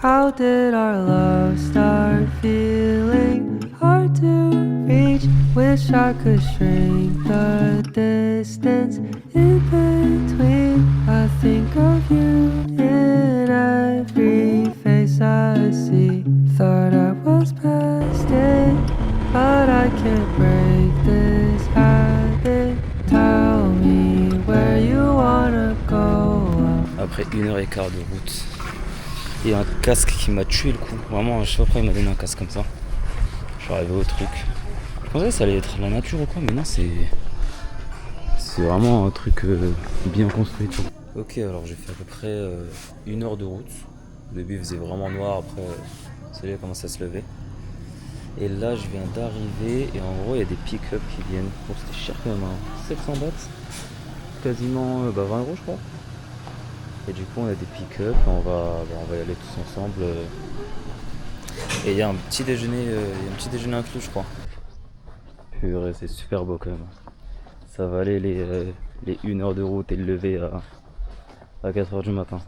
How did our love start feeling hard to reach? Wish I could shrink the distance in between. I think of you in every face I see. Thought I was past it, but I can't break this habit. Tell me where you wanna go. Après 1h15 de route et un casque qui m'a tué le coup. Vraiment, je sais pas pourquoi il m'a donné un casque comme ça. Je suis arrivé au truc. Je pensais que ça allait être la nature ou quoi, mais non, c'est vraiment un truc bien construit. Tout. Ok, alors j'ai fait à peu près 1 heure de route. Au début, il faisait vraiment noir. Après, le soleil a commencé à se lever. Et là, je viens d'arriver et en gros, il y a des pick-up qui viennent. Bon, c'était cher quand même, hein. 700 bahts, quasiment 20 € je crois. Et du coup, on a des pick-up, on va y aller tous ensemble. Et il y a un petit déjeuner, inclus, je crois. Purée, c'est super beau quand même. Ça va aller les 1 heure de route et le lever à 4h du matin.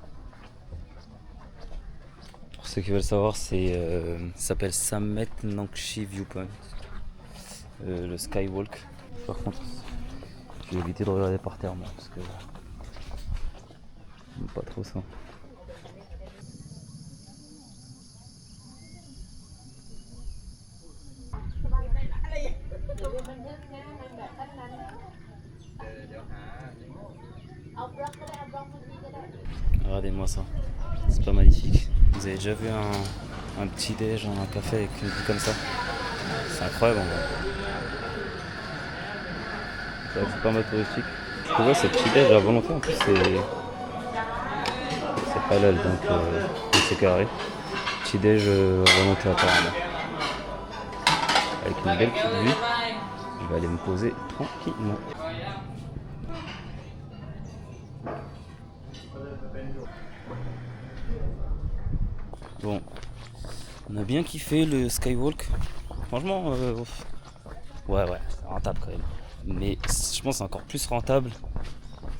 Pour ceux qui veulent savoir, ça s'appelle Samet Nangshi Viewpoint. Le Skywalk. Par contre, j'ai évité de regarder par terre moi, parce que pas trop ça. Regardez-moi ça, c'est pas magnifique. Vous avez déjà vu un petit déj, un café avec une vue comme ça? C'est incroyable en vrai. C'est vrai que c'est pas mal touristique. Tu vois, ce petit déj à volonté en plus c'est halal, donc c'est carré. Petit déj à volonté apparemment. Avec une belle petite vue. Je vais aller me poser tranquillement. Bon, on a bien kiffé le Skywalk. Franchement, ouais, c'est rentable quand même. Mais je pense que c'est encore plus rentable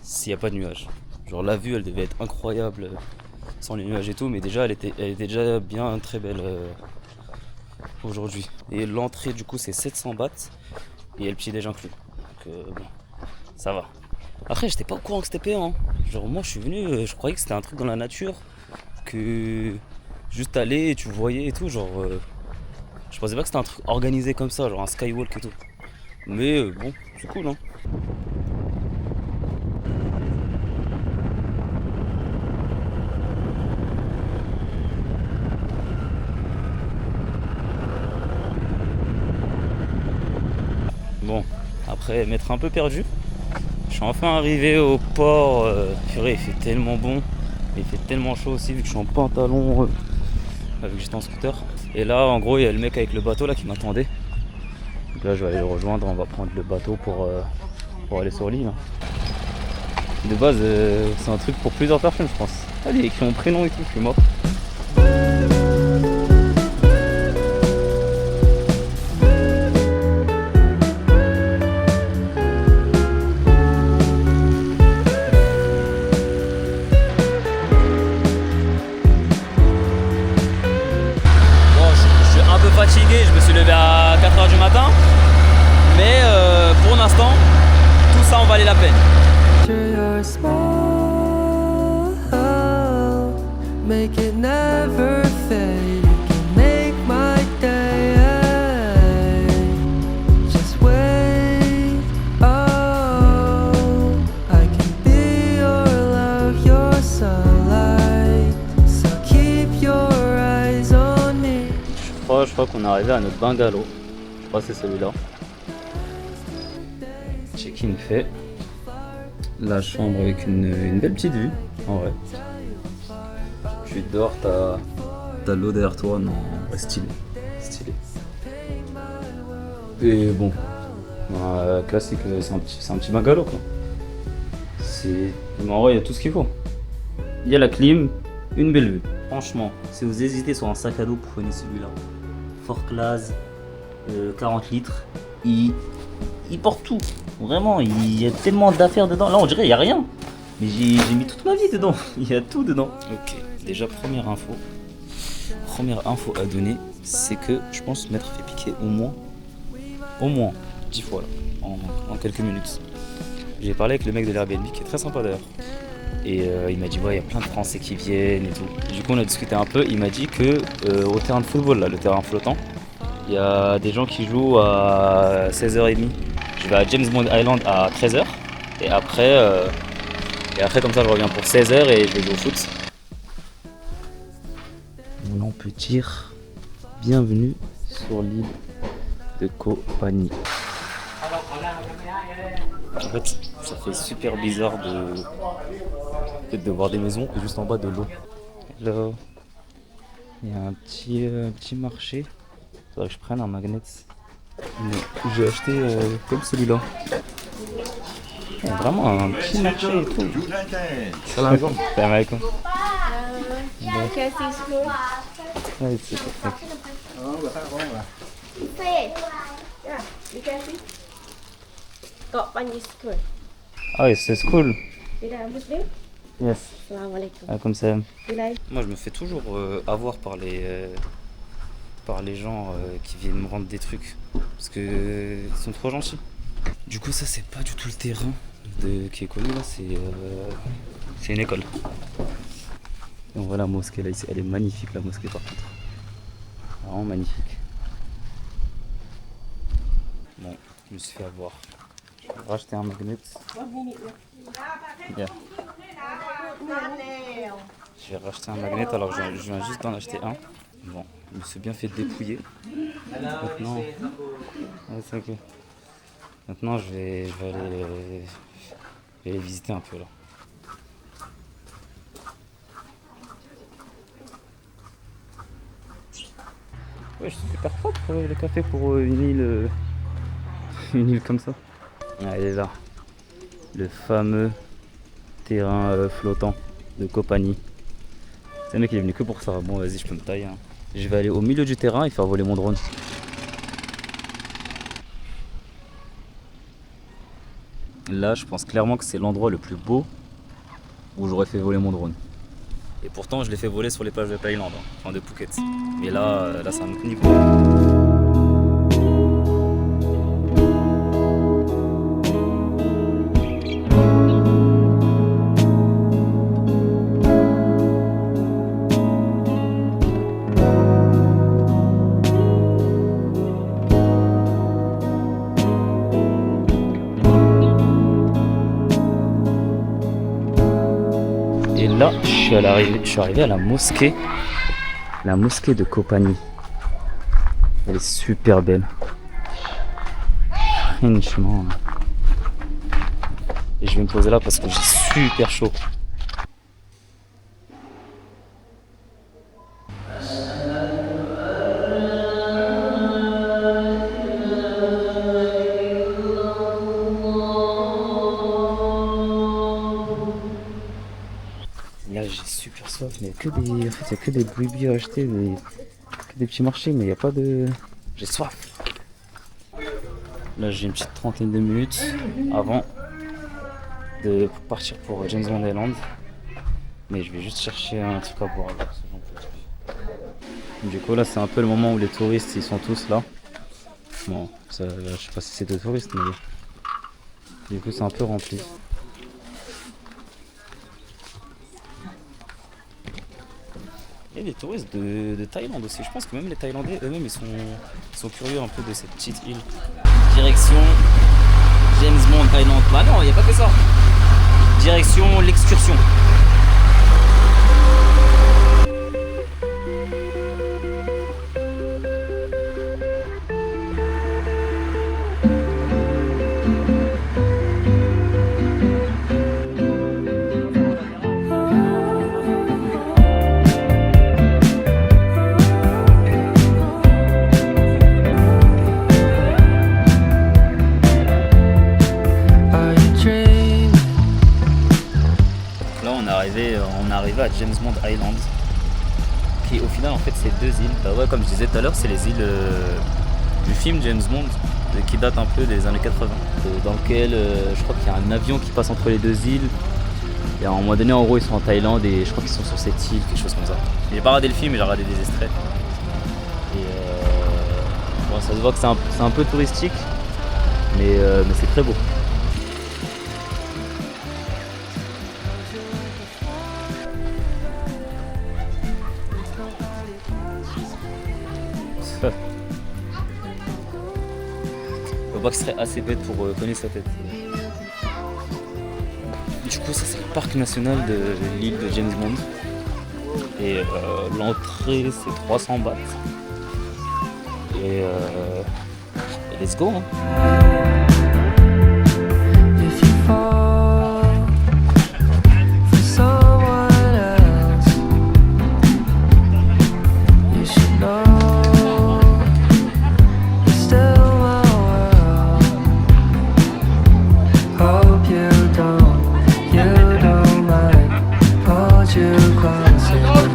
s'il n'y a pas de nuages. Genre la vue, elle devait être incroyable sans les nuages et tout, mais déjà, elle était déjà bien très belle aujourd'hui. Et l'entrée, du coup, c'est 700 bahts et le petit déj inclus. Donc, bon, ça va. Après, j'étais pas au courant que c'était payant. Hein. Genre, moi, je suis venu, je croyais que c'était un truc dans la nature, que juste aller et tu voyais et tout. Genre, je pensais pas que c'était un truc organisé comme ça, genre un skywalk et tout. Mais bon, c'est cool, hein. Bon, après m'être un peu perdu, je suis enfin arrivé au port. Purée, il fait tellement bon, il fait tellement chaud aussi vu que je suis en pantalon, vu que j'étais en scooter. Et là, en gros, il y a le mec avec le bateau là qui m'attendait. Donc là, je vais aller le rejoindre. On va prendre le bateau pour aller sur l'île. De base, c'est un truc pour plusieurs personnes, je pense. Allez, il y a écrit mon prénom et tout, je suis mort. Fatigué, je me suis levé à 4h du matin, mais pour l'instant, tout ça en valait la peine. Je crois qu'on est arrivé à notre bungalow. Je crois que c'est celui-là. Check-in fait. La chambre avec une belle petite vue, en vrai. Tu dors, t'as l'eau derrière toi, non, ouais, stylé. Et bon, classique, c'est un petit bungalow quoi. Mais en vrai, il y a tout ce qu'il faut. Il y a la clim, une belle vue. Franchement, si vous hésitez sur un sac à dos, prenez celui-là. Fort class, 40 litres, il porte tout, vraiment, il y a tellement d'affaires dedans, là on dirait il n'y a rien, mais j'ai mis toute ma vie dedans, il y a tout dedans. Ok, déjà première info, Première info à donner, c'est que je pense m'être fait piquer au moins 10 fois là, en quelques minutes. J'ai parlé avec le mec de l'Airbnb qui est très sympa d'ailleurs. Et il m'a dit ouais, il y a plein de Français qui viennent et tout. Du coup on a discuté un peu, il m'a dit que au terrain de football là, le terrain flottant, il y a des gens qui jouent à 16h30. Je vais à James Bond Island à 13h et après comme ça je reviens pour 16h et je vais jouer au foot. On peut dire bienvenue sur l'île de Koh Phangan. En fait, ça fait super bizarre de voir des maisons juste en bas de l'eau. Là, il y a un petit marché. Il faudrait que je prenne un magnet. Mais j'ai acheté comme celui-là. Il y a vraiment un petit marché et tout. Salam alaikum. Ouais, c'est perfect. Ah oui, c'est cool. Yes. Ah, comme ça. Moi, je me fais toujours avoir par les gens qui viennent me rendre des trucs. Parce que ils sont trop gentils. Du coup, ça, c'est pas du tout le terrain qui est connu là. C'est une école. Et on voit la mosquée là ici. Elle est magnifique, la mosquée par contre. Vraiment magnifique. Bon, je me suis fait avoir. Je vais racheter un magnet. Yeah. Je vais racheter un magnet, alors je viens juste d'en acheter un. Bon, je me suis bien fait dépouiller. Maintenant, ouais, c'est ok. Maintenant je vais aller les visiter un peu là. Ouais, je suis super propre le café pour une île comme ça. Ah, elle est là. Le fameux terrain flottant de Koh Phangan. C'est le mec qui est venu que pour ça. Bon, vas-y, je peux me tailler. Hein. Je vais aller au milieu du terrain et faire voler mon drone. Là, je pense clairement que c'est l'endroit le plus beau où j'aurais fait voler mon drone. Et pourtant, je l'ai fait voler sur les plages de Thaïlande, hein, enfin de Phuket. Mais là, c'est un autre niveau. Et là, je suis arrivé à la mosquée de Koh Phangan. Elle est super belle. Franchement. Et je vais me poser là parce que j'ai super chaud. Là j'ai super soif, mais il n'y a que des bouillies à acheter, que des petits marchés, mais il n'y a pas de... J'ai soif. Là j'ai une petite trentaine de minutes avant de partir pour James Bond Island. Mais je vais juste chercher un truc à boire. Du coup là c'est un peu le moment où les touristes ils sont tous là. Bon, ça, je sais pas si c'est des touristes, mais du coup c'est un peu rempli. Il y a des touristes de Thaïlande aussi. Je pense que même les Thaïlandais eux-mêmes ils sont curieux un peu de cette petite île. Direction James Bond Thaïlande. Bah non, il n'y a pas que ça. Direction l'excursion. On est arrivé à James Bond Island, qui au final en fait c'est deux îles. Bah ouais, comme je disais tout à l'heure, c'est les îles du film James Bond qui date un peu des années 80, dans lequel je crois qu'il y a un avion qui passe entre les deux îles. Et à un moment donné, en gros, ils sont en Thaïlande et je crois qu'ils sont sur cette île, quelque chose comme ça. J'ai pas regardé le film, mais j'ai regardé des extraits. Et bon, ça se voit que c'est un peu touristique, mais c'est très beau. On voit qu'il serait assez bête pour connaître sa tête. Du coup, ça c'est le parc national de l'île de James Bond. Et l'entrée c'est 300 bahts. Et let's go, hein. If you fall for someone else, you should know you're still my world. Hope you don't mind. Hold you close and hold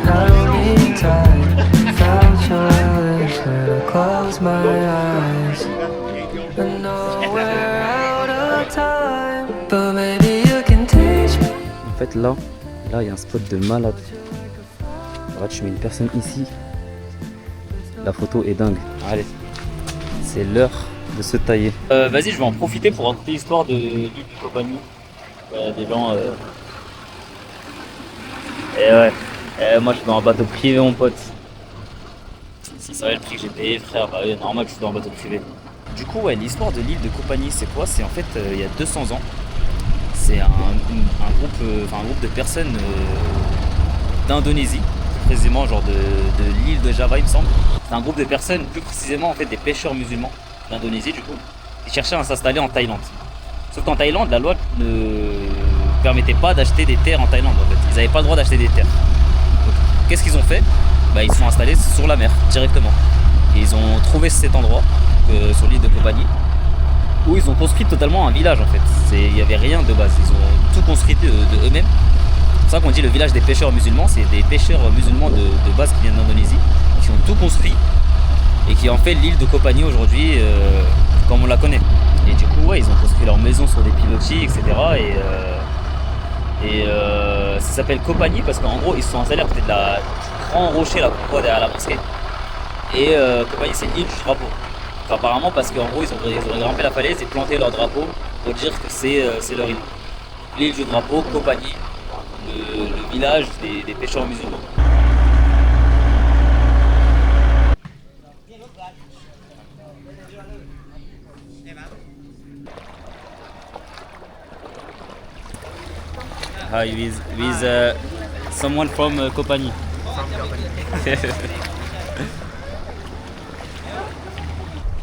me tight. Felt your lips when I close my eyes. I know we're out of time, but maybe you can teach me. En fait là il y a un spot de malade. Là tu mets une personne ici. La photo est dingue. Allez, c'est l'heure de se tailler. Vas-y, je vais en profiter pour raconter l'histoire de l'île du Compagnie. Des gens. Et ouais, moi je suis dans un bateau privé, mon pote. Si ça va le prix que j'ai payé, frère, bah oui, normal que je suis dans un bateau privé. Du coup, ouais, l'histoire de l'île de Compagnie, c'est quoi? C'est en fait, il y a 200 ans, c'est un groupe de personnes d'Indonésie, plus précisément genre de l'île de Java, il me semble. C'est un groupe de personnes, plus précisément en fait des pêcheurs musulmans d'Indonésie, du coup, qui cherchaient à s'installer en Thaïlande. Sauf qu'en Thaïlande, la loi ne permettait pas d'acheter des terres en Thaïlande, en fait. Ils n'avaient pas le droit d'acheter des terres. Donc, qu'est-ce qu'ils ont fait? Bah, ils se sont installés sur la mer, directement. Et ils ont trouvé cet endroit, sur l'île de Compagnie, où ils ont construit totalement un village, en fait. Il n'y avait rien de base. Ils ont tout construit de eux-mêmes. C'est pour ça qu'on dit le village des pêcheurs musulmans. C'est des pêcheurs musulmans de base qui viennent d'Indonésie, qui ont tout construit et qui ont fait l'île de Compagnie aujourd'hui comme on la connaît. Et du coup, ouais, ils ont construit leur maison sur des pilotis, etc. Ça s'appelle Compagnie parce qu'en gros, ils se sont installés à côté de du grand rocher là qu'on voit derrière la mosquée. Et Compagnie, c'est l'île du drapeau. Enfin, apparemment, parce qu'en gros, ils auraient grimpé la falaise et planté leur drapeau pour dire que c'est leur île. L'île du drapeau, Compagnie, le village des pêcheurs musulmans. Hi, with someone from Compagnie.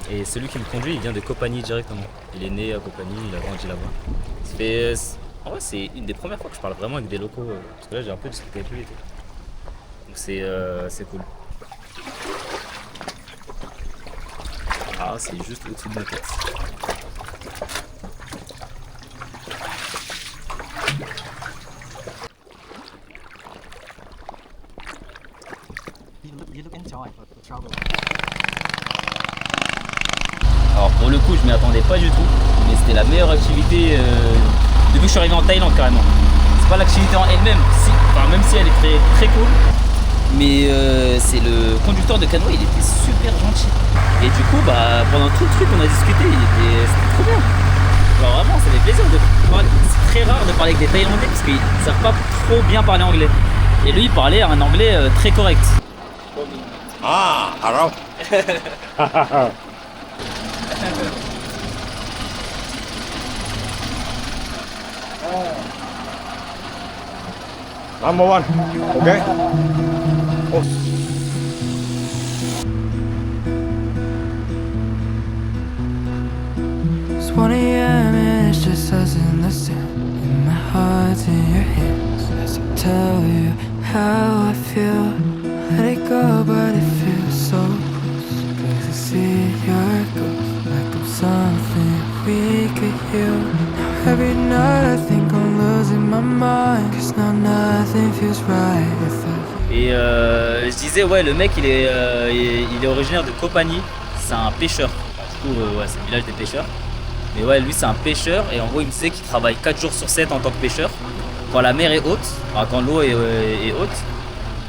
Et celui qui me conduit, il vient de Compagnie directement. Il est né à Compagnie, il a grandi là-bas. En vrai, c'est une des premières fois que je parle vraiment avec des locaux, parce que là j'ai un peu discuté avec lui et tout. Donc c'est cool. Ah, c'est juste au-dessus de ma tête. Alors pour le coup, je m'y attendais pas du tout, mais c'était la meilleure activité depuis que je suis arrivé en Thaïlande carrément. C'est pas l'activité en elle-même, même si elle est très, très cool, mais c'est le conducteur de canoë, il était super gentil. Et du coup, pendant tout le truc on a discuté, c'était trop bien. Alors vraiment, ça fait plaisir de parler. C'est très rare de parler avec des Thaïlandais parce qu'ils savent pas trop bien parler anglais. Et lui, il parlait un anglais très correct. Ah, hello. Number one, okay? Oh. It's 1 a.m. and it's just us in the sand. And my heart's in your hands as I tell you how I feel. Let it go, but it feels so close. Cause I see your ghost like I'm something we could heal. Now every night I think I'm losing my mind. Cause now nothing feels right without you. Et je disais, ouais, le mec il est originaire de Compagnie, c'est un pêcheur. Du coup, ouais, c'est le village des pêcheurs. Mais ouais, lui c'est un pêcheur et en gros il me disait qu'il travaille 4 jours sur 7 en tant que pêcheur. quand la mer est haute, enfin, quand l'eau est haute,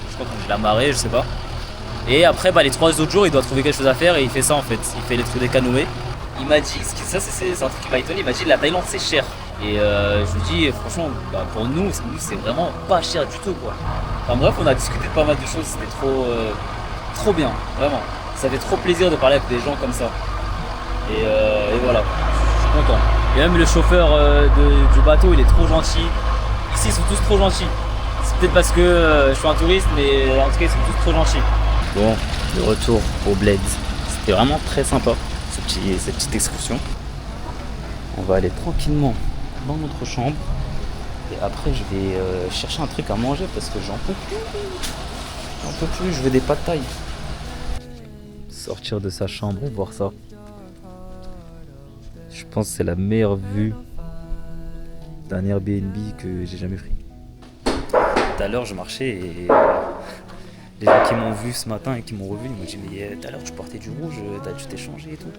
je crois que je la marée, je sais pas. Et après, les 3 autres jours, il doit trouver quelque chose à faire et il fait ça en fait. Il fait les trucs des canoës. Il m'a dit, ça c'est un truc qui m'a étonné, il m'a dit la Thaïlande c'est cher. Et je lui dis, franchement, pour nous c'est vraiment pas cher du tout quoi. Enfin bref, on a discuté de pas mal de choses, c'était trop bien, vraiment. Ça fait trop plaisir de parler avec des gens comme ça. Et voilà, je suis content. Et même le chauffeur du bateau, il est trop gentil. Ici, ils sont tous trop gentils. C'est peut-être parce que je suis un touriste, mais en tout cas, ils sont tous trop gentils. Bon, le retour au bled. C'était vraiment très sympa, cette petite excursion. On va aller tranquillement dans notre chambre. Et après, je vais chercher un truc à manger parce que j'en peux plus. J'en peux plus, je veux des pâtes thaï. Sortir de sa chambre et voir ça. Je pense que c'est la meilleure vue d'un Airbnb que j'ai jamais pris. Tout à l'heure, je marchais et les gens qui m'ont vu ce matin et qui m'ont revu, ils m'ont dit mais tout à l'heure tu portais du rouge, t'as dû t'échanger et tout.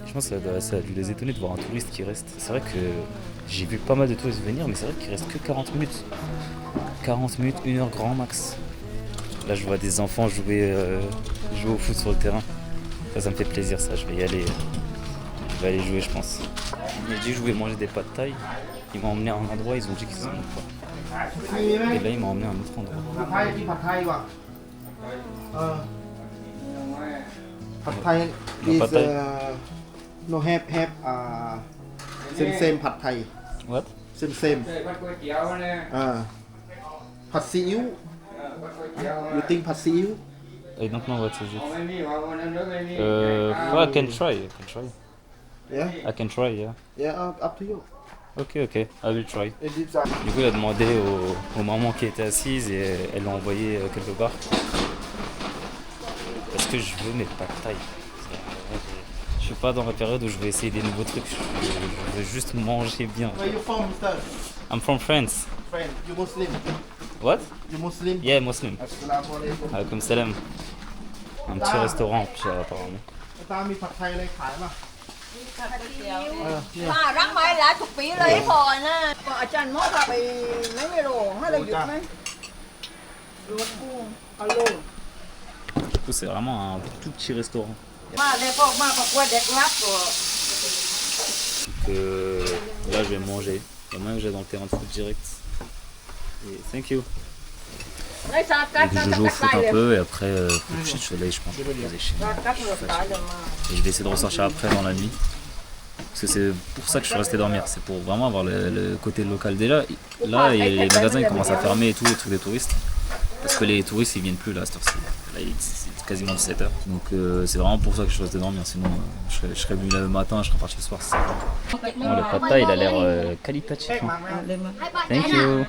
Et je pense que ça a dû les étonner de voir un touriste qui reste. C'est vrai que j'ai vu pas mal de touristes venir, mais c'est vrai qu'il reste que 40 minutes. 40 minutes, 1 heure grand max. Là je vois des enfants jouer au foot sur le terrain. Ça me fait plaisir ça, je vais y aller. Je vais aller jouer je pense. Ils m'ont dit que je voulais manger des pâtes thaï. Ils m'ont emmené à un endroit, ils ont dit qu'ils en ont pas. Et là ils m'ont emmené à un autre endroit. Pad Thai is Pad Thai. no have same Pad Thai What? same Pad See Ew you think Pad See Ew I don't know what is it. I can try. yeah I can try, yeah. yeah up to you Ok, I will try. it is Du coup, il a demandé aux mamans qui étaient assises et elles l'ont envoyé quelque part. Parce que je veux mes pâtes thaï. Je suis pas dans la période où je vais essayer des nouveaux trucs. Je veux juste manger bien. where you from Mr. I'm from France. friend you Muslim What? you Muslim Yeah, Muslim. Assalamualaikum Alaikum salam. Un petit restaurant apparemment. ตามีผัดไทยอะไรขายป่ะเนี่ย rắn mày lại thuộc bị lấy phò nè ở trên mốt là bị mấy cái đồ hay là giật mấy ruột buông alo Du coup, c'est vraiment un tout petit restaurant. mà đây phò mà phò quay đẹp lắm rồi Donc là, je vais manger. Il y a moyen que j'aille dans le terrain de foot direct. Et thank you. lấy sao cắt Donc, je joue au foot un peu et après, pour coucher de soleil, je pense que je vais me poser chez moi. cắt được tại rồi mà Et je vais essayer de ressortir après dans la nuit. Parce que c'est pour ça que je suis resté dormir. C'est pour vraiment avoir le côté local. Déjà, là, les magasins ils commencent à fermer et tout, les trucs des touristes. Parce que les touristes ils viennent plus là à cette heure-ci. Là, c'est quasiment 17h. Donc c'est vraiment pour ça que je suis resté dormir. Sinon, je serais venu là le matin, je serais parti le soir. C'est ça. Bon, le pad thaï il a l'air qualitatif. Hein. Thank you.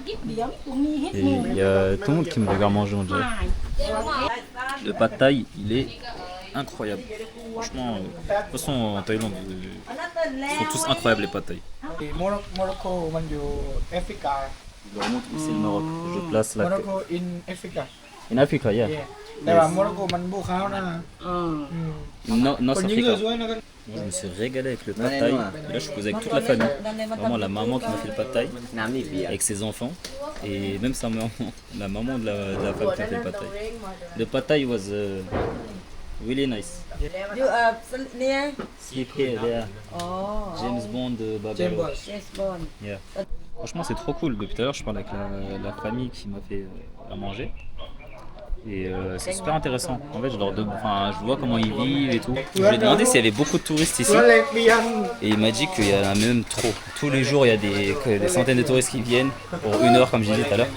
Et il y a tout le monde qui me regarde manger, on dirait. Le pad thaï, il est incroyable. Franchement, de toute façon en Thaïlande, ils sont tous incroyables les pad thaï. Morocco มันอยู่แอฟริกา Je leur montre où c'est le Maroc. Je place la. Morocco in Africa In Africa, yeah. แต่ว่าโมร็อกโกมันบุกเขานะ No, คนยิง Africa. สวยๆนะกัน Moi, je me suis régalé avec le pad thaï. Et là, je suis posé avec toute la famille. Vraiment, la maman qui m'a fait le pad thaï, avec ses enfants, et même sa maman, la maman de la femme qui m'a fait le pad thaï. Le pad thaï was really nice. nè Sleep here, there. James Bond, James Babylon. Bond. yes bon Yeah. Franchement, c'est trop cool. Depuis tout à l'heure, je parle avec la famille qui m'a fait à manger. Et c'est super intéressant. En fait, je vois comment ils vivent et tout. Je lui ai demandé s'il y avait beaucoup de touristes ici. ตัวเล็กเบียง Et il m'a dit qu'il y en a même trop. Tous les jours, il y a des centaines de touristes qui viennent pour 1 heure, comme j'ai dit tout à l'heure.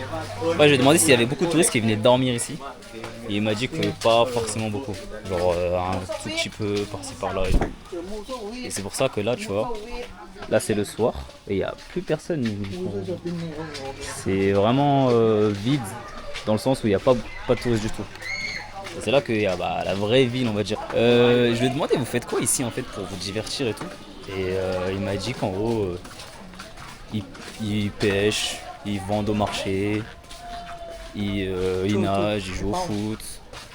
Ouais, je lui ai demandé s'il y avait beaucoup de touristes qui venaient dormir ici. Et il m'a dit que pas forcément beaucoup. Genre un tout petit peu par-ci par-là et tout. Et c'est pour ça que là, tu vois, là c'est le soir et il n'y a plus personne. C'est vraiment vide dans le sens où il n'y a pas de touristes du tout. Et c'est là qu'il y a la vraie ville, on va dire. Je lui ai demandé, vous faites quoi ici en fait pour vous divertir et tout. Et il m'a dit qu'en gros, ils pêchent, ils vendent au marché, ils nagent, ils jouent au foot.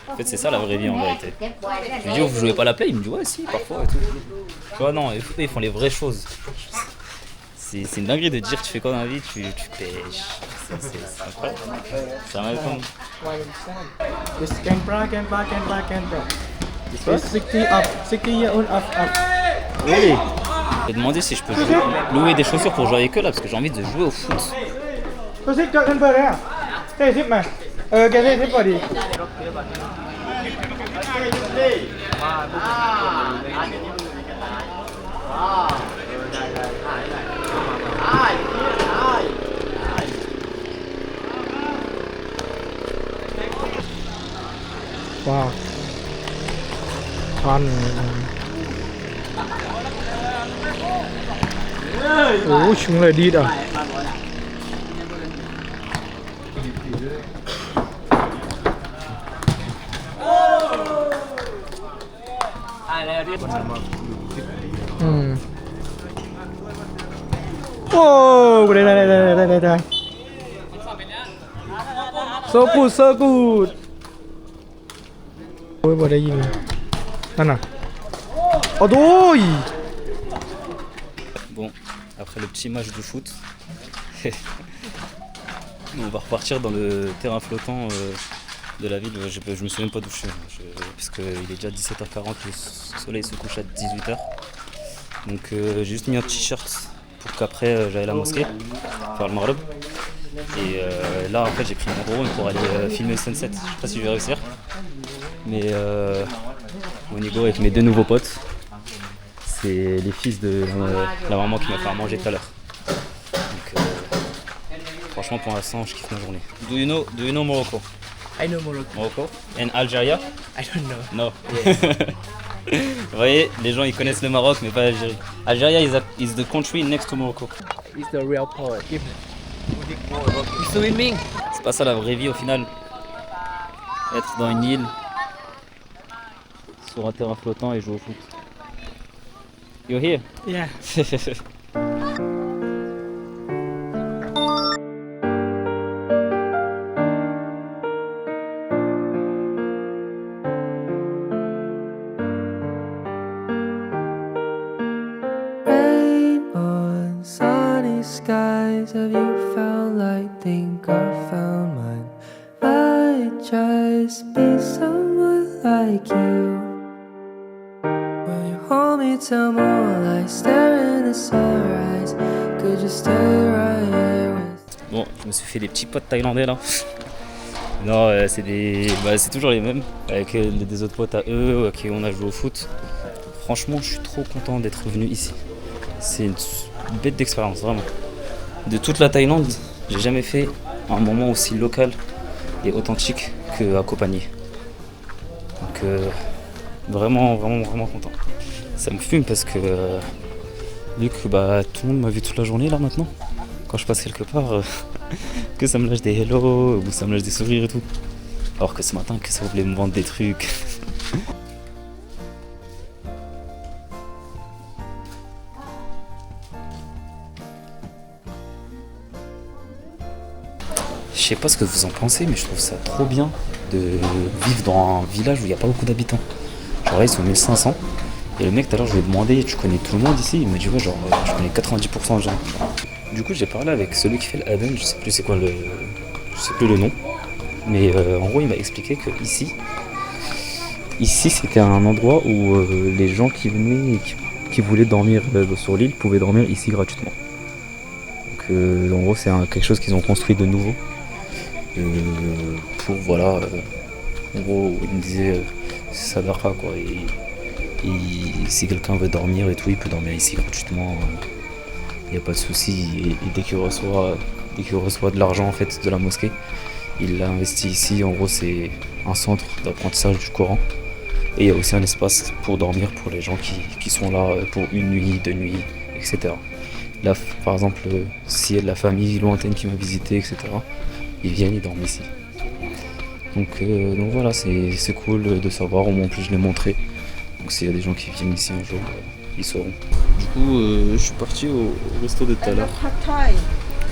En fait, c'est ça la vraie vie en vérité. Je lui dis, vous jouez pas à la play? Il me dit, ouais, si, parfois et tout. Tu vois, non, ils font les vraies choses. C'est une dinguerie de dire tu fais quoi dans la vie, tu pêches. C'est incroyable. C'est un mal comme. This Canberra. It's 60 years old up. Oui. J'ai demandé si je peux louer des chaussures pour jouer avec eux là, parce que j'ai envie de jouer au foot. Có ship cho Canberra đấy à? Thế ship mà. Cái này ship vào đi. Wow. Fun. Ủa, chúng lại đi à? Wow, đây. So good. Ôi, vào đây gì nè.นั่นน่ะ Oh, đôi. Bon, après le petit match de foot, on va repartir dans le terrain flottant de la ville. Je me souviens pas d'où je suis, parce qu'il est déjà 17h40, le soleil se couche à 18h. Donc j'ai juste mis un t-shirt pour qu'après j'aille à la mosquée, faire le maghreb. Et là en fait j'ai pris mon drone pour aller filmer le sunset. Je sais pas si je vais réussir, mais on y go avec mes deux nouveaux potes. C'est les fils de la maman qui m'a fait à manger tout à l'heure. Donc franchement pour l'instant je kiffe ma journée. Do you know Morocco? I know Morocco. Morocco? And Algeria? I don't know. No. Vous voyez, les gens ils connaissent le Maroc mais pas l'Algérie. Algeria is the country next to Morocco. It's the real poet. You swimming? C'est pas ça la vraie vie au final. Être dans une île, sur un terrain flottant et jouer au foot. You're here? Yeah. Rain on sunny skies. Have you found light? Think I found mine. Might just be someone like you. When you hold me till moonlight, stare in the sunrise. Could you stay right here with Bon, je me suis fait des petits potes thaïlandais là. Non, c'est toujours les mêmes, avec des autres potes à eux, qui on a joué au foot. Franchement, je suis trop content d'être venu ici. C'est une bête d'expérience, vraiment. De toute la Thaïlande, j'ai jamais fait un moment aussi local et authentique qu'à Koh Phangan. Donc, vraiment content. Ça me fume parce que, vu que tout le monde m'a vu toute la journée là maintenant, quand je passe quelque part, que ça me lâche des hello ou ça me lâche des sourires et tout. Alors que ce matin, que ça voulait me vendre des trucs. Je sais pas ce que vous en pensez, mais je trouve ça trop bien de vivre dans un village où il n'y a pas beaucoup d'habitants. Genre là, ils sont 1500. Et le mec, tout à l'heure, je lui ai demandé, tu connais tout le monde ici? Il m'a dit, ouais, genre, je connais 90% de gens. Du coup, j'ai parlé avec celui qui fait l'Aden, je sais plus c'est quoi je sais plus le nom. Mais en gros, il m'a expliqué que ici c'était un endroit où les gens qui venaient et qui voulaient dormir sur l'île pouvaient dormir ici gratuitement. Donc en gros, c'est quelque chose qu'ils ont construit de nouveau. Pour voilà, en gros, il me disait c'est Sadaka quoi. Et si quelqu'un veut dormir et tout, il peut dormir ici gratuitement. Il n'y a pas de souci. Et dès qu'il reçoit de l'argent en fait de la mosquée, il l'a investi ici. En gros, c'est un centre d'apprentissage du Coran. Et il y a aussi un espace pour dormir pour les gens qui sont là pour une nuit, 2 nuits, etc. Là, par exemple, s'il y a de la famille lointaine qui m'a visité, etc., ils viennent, ils dorment ici. Donc voilà, c'est cool de savoir. Au moins, en plus, je l'ai montré. Donc s'il y a des gens qui viennent ici un jour, ils sauront. Du coup, je suis parti au resto de tout à l'heure Pad Thai.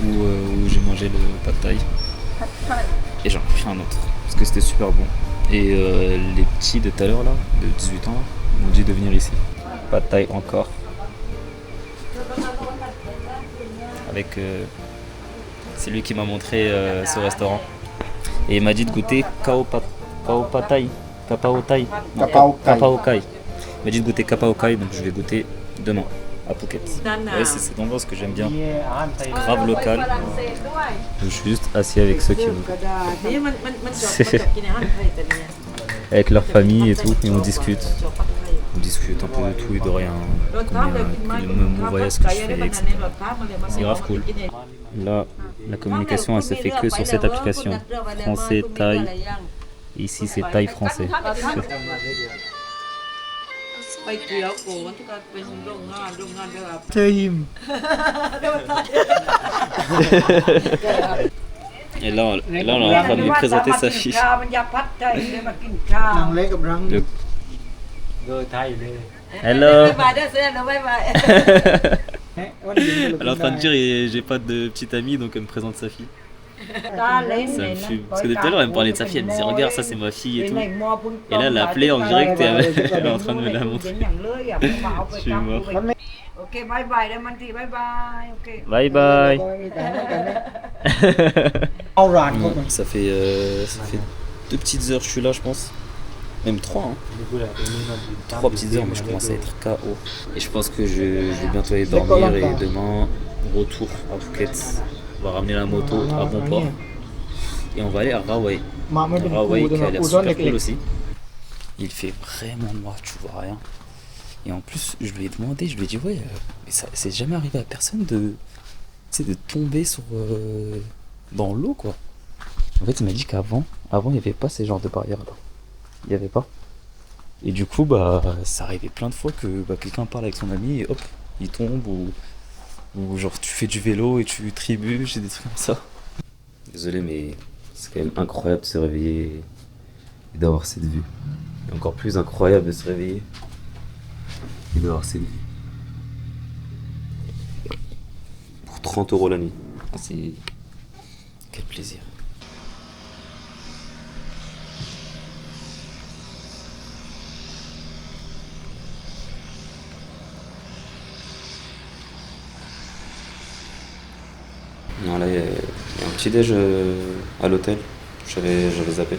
où j'ai mangé le pad thai. Pad Thai. Et j'en ai pris un autre parce que c'était super bon. Et les petits de tout à l'heure là, de 18 ans là, m'ont dit de venir ici. Pad thai encore. avec. C'est lui qui m'a montré ce restaurant. Et il m'a dit de goûter Kao Patai. Kapao Thai. Kapao Kai. Il m'a dit de goûter Kapao Kai, donc je vais goûter demain à Phuket. Ouais, c'est cet endroit ce que j'aime bien. Grave local. Donc, je suis juste assis avec ceux qui avec leur famille et tout, et on discute. On discute un peu de tout et de rien. Mon voyage, ce que je fais, etc. C'est grave cool. Là, la communication, elle se fait que sur cette application. Français, thaï. Ici, c'est thaï français. Et là, on est en train de lui présenter sa fille. นางเล็กกับรัง Hello. บายได้เสื้อนะบายบาย Elle est en train de dire j'ai pas de petite amie, donc elle me présente sa fille. Ça me fume. Parce que tout à l'heure elle me parlait de sa fille, elle me disait regarde ça c'est ma fille et tout. Et là elle l'a appelée en direct et elle est en train de me la montrer. Je suis mort. โอเคบายบายได้มันทีบายบายโอเค Bye bye. เอาร้านเขาไป Ça fait 2 petites heures que je suis là je pense. Même 3 hein. 3 petites heures mais je commence à être KO. Et je pense que je vais bientôt aller dormir et demain retour à Phuket. On va ramener la moto à bon port. Et on va aller à Rawai. มาไม่เป็น Rawai คู่ qui a นะ l'air คู่ซ้อน super เล็ cool ก aussi. Il fait vraiment noir, tu vois rien. Et en plus, je lui ai demandé, je lui ai dit ouais, mais ça c'est jamais arrivé à personne de, tu sais, de tomber sur dans l'eau quoi. En fait, il m'a dit qu'avant il n'y avait pas ces genres de barrières là. Il n'y avait pas. Et du coup, bah, ça arrivait plein de fois que quelqu'un parle avec son ami et hop, il tombe ou genre tu fais du vélo et tu trébuches et des trucs comme ça. Désolé, mais c'est quand même incroyable de se réveiller et d'avoir cette vue. Et encore plus incroyable de se réveiller et d'avoir cette vue. Pour 30 € la nuit. Ah, c'est. Quel plaisir. Non, là, il y a un petit déj à l'hôtel. J'avais zappé.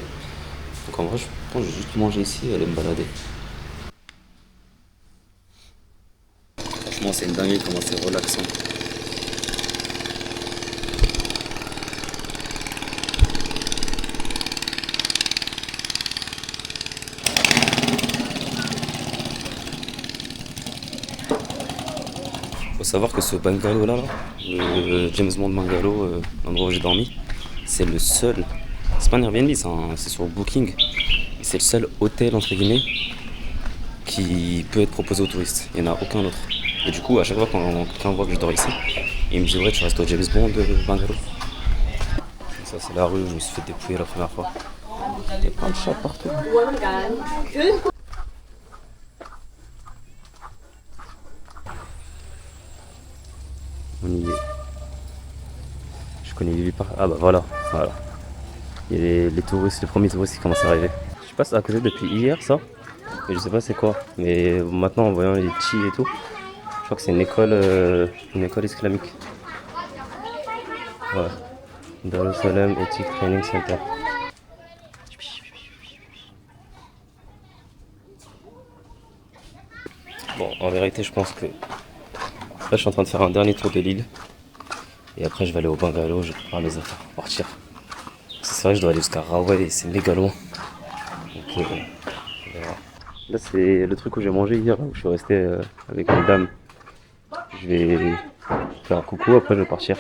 Donc en vrai, je pense que je vais juste manger ici et aller me balader. Franchement, c'est une dinguerie comment c'est relaxant. Faut savoir que ce bungalow là, le James Bond bungalow, l'endroit où j'ai dormi, c'est le seul. C'est pas un Airbnb, c'est sur Booking. Et c'est le seul hôtel entre guillemets qui peut être proposé aux touristes. Il n'y en a aucun autre. Et du coup, à chaque fois quand quelqu'un voit que je dors ici, il me dit ouais, tu restes au James Bond bungalow. Ça, c'est la rue où je me suis fait dépouiller la première fois. Il y a plein de chats partout. On y est. Je connais lui par. Ah bah voilà. Il y a les touristes, les premiers touristes qui commencent à arriver. Je passe à côté depuis hier ça. Mais je sais pas c'est quoi. Mais maintenant en voyant les chi et tout, je crois que c'est une école islamique. Voilà. Darussalam Ethic Training Center. Bon, en vérité, je pense que là, je suis en train de faire un dernier tour de l'île. Et après, je vais aller au bungalow, je vais prendre mes affaires pour partir. C'est vrai que je dois aller jusqu'à Rawai et c'est méga loin. Donc, on verra. Là, c'est le truc où j'ai mangé hier, où je suis resté avec une dame. Je vais faire un coucou, après, je vais partir.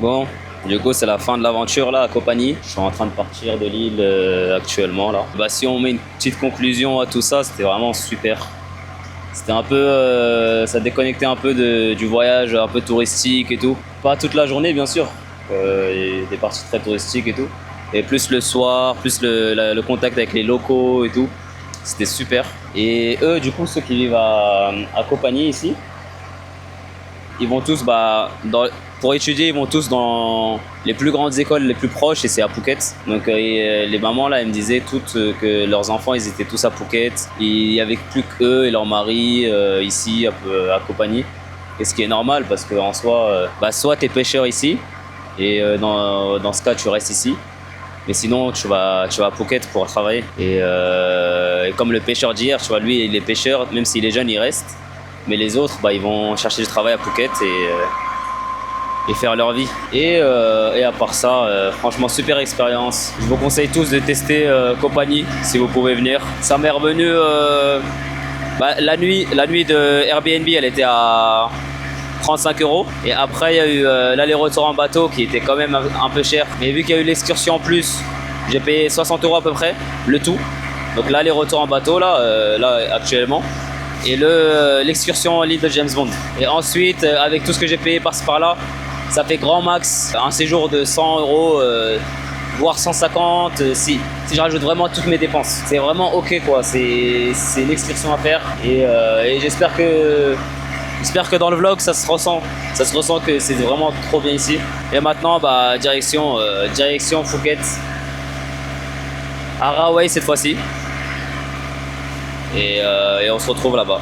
Bon, du coup c'est la fin de l'aventure là à Koh Phangan. Je suis en train de partir de l'île actuellement là. Bah si on met une petite conclusion à tout ça, c'était vraiment super. C'était un peu, ça déconnectait un peu du voyage un peu touristique et tout. Pas toute la journée bien sûr, il y a des parties très touristiques et tout. Et plus le soir, plus le contact avec les locaux et tout. C'était super. Et eux du coup ceux qui vivent à Koh Phangan ici, ils vont tous, pour étudier, ils vont tous dans les plus grandes écoles les plus proches et c'est à Phuket. Donc les mamans là, elles me disaient toutes que leurs enfants, ils étaient tous à Phuket. Il y avait plus qu'eux et leur mari ici à Koh Phangan. Et ce qui est normal parce qu'en soi, soit tu es pêcheur ici et dans ce cas, tu restes ici. Mais sinon, tu vas à Phuket pour travailler. Et comme le pêcheur d'hier, tu vois, lui, il est pêcheur, même s'il est jeune, il reste. Mais les autres, ils vont chercher du travail à Phuket et faire leur vie. Et à part ça, franchement, super expérience. Je vous conseille tous de tester Koh Phangan si vous pouvez venir. Ça m'est revenu la nuit de Airbnb, elle était à 35 €. Et après, il y a eu l'aller-retour en bateau qui était quand même un peu cher. Mais vu qu'il y a eu l'excursion en plus, j'ai payé 60 € à peu près, le tout. Donc l'aller-retour en bateau, là actuellement. Et l'excursion à l'île de James Bond. Et ensuite, avec tout ce que j'ai payé par-ci par-là, ça fait grand max un séjour de 100 €, voire 150 si je rajoute vraiment toutes mes dépenses. C'est vraiment ok quoi, c'est une excursion à faire. Et j'espère que dans le vlog ça se ressent que c'est vraiment trop bien ici. Et maintenant direction Phuket, à Rawai cette fois-ci. Et on se retrouve là-bas.